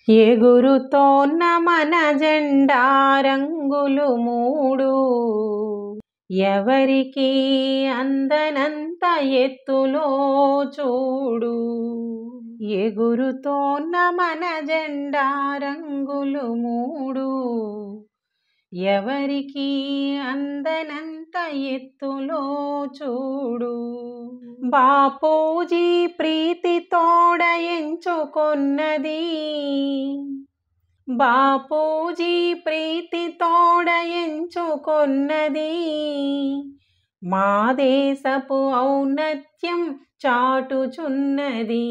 ఎగురుతోన్న మన జెండా రంగులు మూడు, ఎవరికి అందనంత ఎత్తులో చూడు. ఎగురుతోన్న మన జెండా రంగులు మూడు, ఎవరికి అందనంత ఎత్తులో చూడు. బాపూజీ ప్రీతి తోడ ఎంచుకొన్నది, బాపూజీ ప్రీతి తోడ ఎంచుకొన్నది, మా దేశపు ఔన్నత్యం చాటుచున్నది.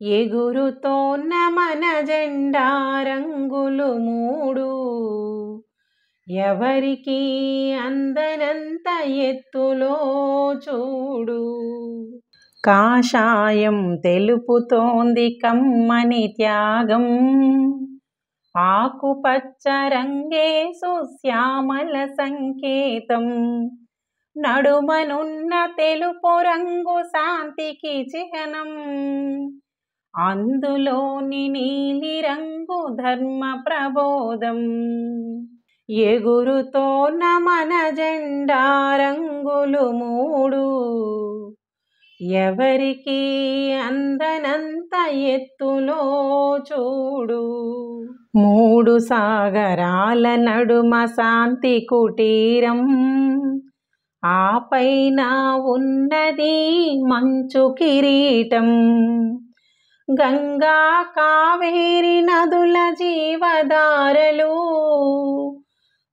ఎగురుతోన్న మన జెండా రంగులు మూడు, ఎవరికి అందనంత ఎత్తులో చూడు. కాషాయం తెలుపుతోంది కమ్మని త్యాగం, ఆకుపచ్చ రంగేసు శ్యామల సంకేతం, నడుమనున్న తెలుపు రంగు శాంతికి చిహ్నం, అందులోని నీలి రంగు ధర్మ ప్రబోధం. ఎగురుతోన్న మన జెండా రంగులు మూడు, ఎవరికి అందనంత ఎత్తులో చూడు. మూడు సాగరాల నడుమ శాంతి కుటీరం, ఆ పైన ఉన్నది మంచు కిరీటం, గంగా కావేరి నదుల జీవధారలు,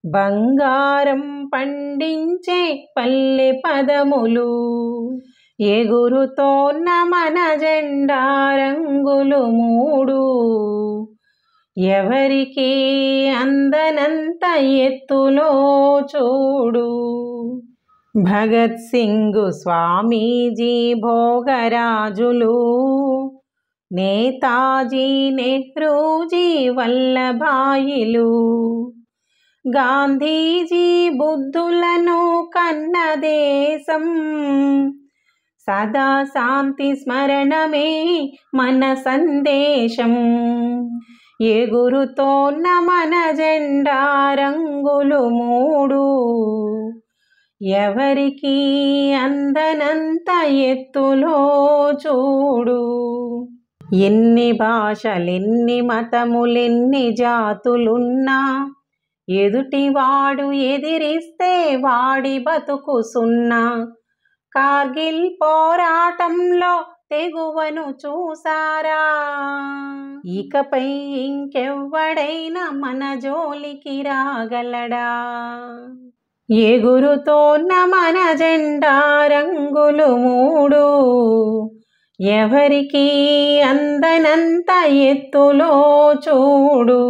బంగారం పండించే పల్లె పదములు. ఎగురుతోన్న మన జెండా రంగులు మూడు, ఎవరికి అందనంత ఎత్తులో చూడు. భగత్ సింగ్, స్వామీజీ, భోగరాజులు, నేతాజీ, నెహ్రూజీ, వల్లభాయిలు, గాంధీజీ బుద్ధులను కన్న దేశం, సదా శాంతి స్మరణమే మన సందేశం. ఎగురుతోన్న మన జెండా రంగులు మూడు, ఎవరికి అందనంత ఎత్తులో చూడు. ఎన్ని భాషలెన్ని మతములెన్ని జాతులున్నా, ఎదుటివాడు ఎదిరిస్తే వాడి బతుకు సున్నా. కార్గిల్ పోరాటంలో తెగువను చూసారా, ఇకపై ఇంకెవ్వడైనా మన జోలికి రాగలడా. ఎగురుతోన్న మన జెండా రంగులు మూడు, ఎవరికి అందనంత ఎత్తులో చూడు.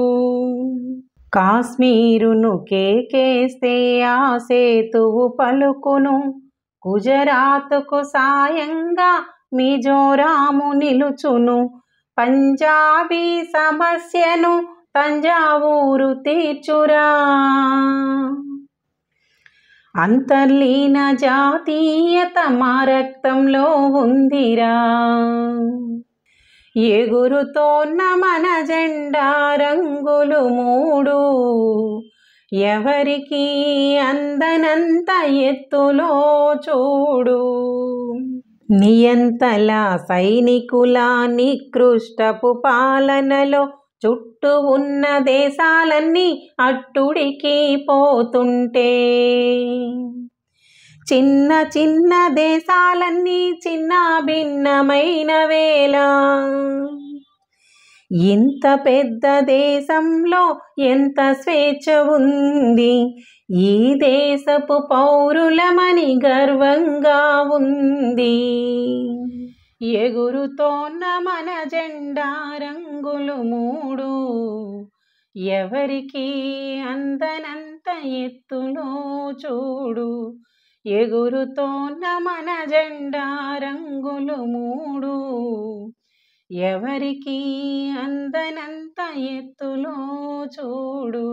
కాశ్మీరును కేకేస్తే ఆ సేతువు పలుకును, గుజరాతుకు సాయంగా మిజోరాము నిలుచును, పంజాబీ సమస్యను తంజావూరు తీర్చురా. అంతర్లీన జాతీయత మా రక్తంలో ఉందిరా. ఎగురుతోన్న మన జెండా రంగులు మూడు, ఎవరికి అందనంత ఎత్తులో చూడు. నియంతల సైనికుల నికృష్టపు పాలనలో చుట్టూ ఉన్న దేశాలన్నీ అట్టుడికి పోతుంటే, చిన్న చిన్న దేశాలన్నీ చిన్న భిన్నమైన వేళ, ఇంత పెద్ద దేశంలో ఎంత స్వేచ్ఛ ఉంది, ఈ దేశపు పౌరులమని గర్వంగా ఉంది. ఎగురుతోన్న మన జెండా రంగులు మూడు, ఎవరికి అందనంత ఎత్తులో చూడు. ఎగురుతోన్న మన జెండా రంగులు మూడు, ఎవరికి అందనంత ఎత్తులో చూడు.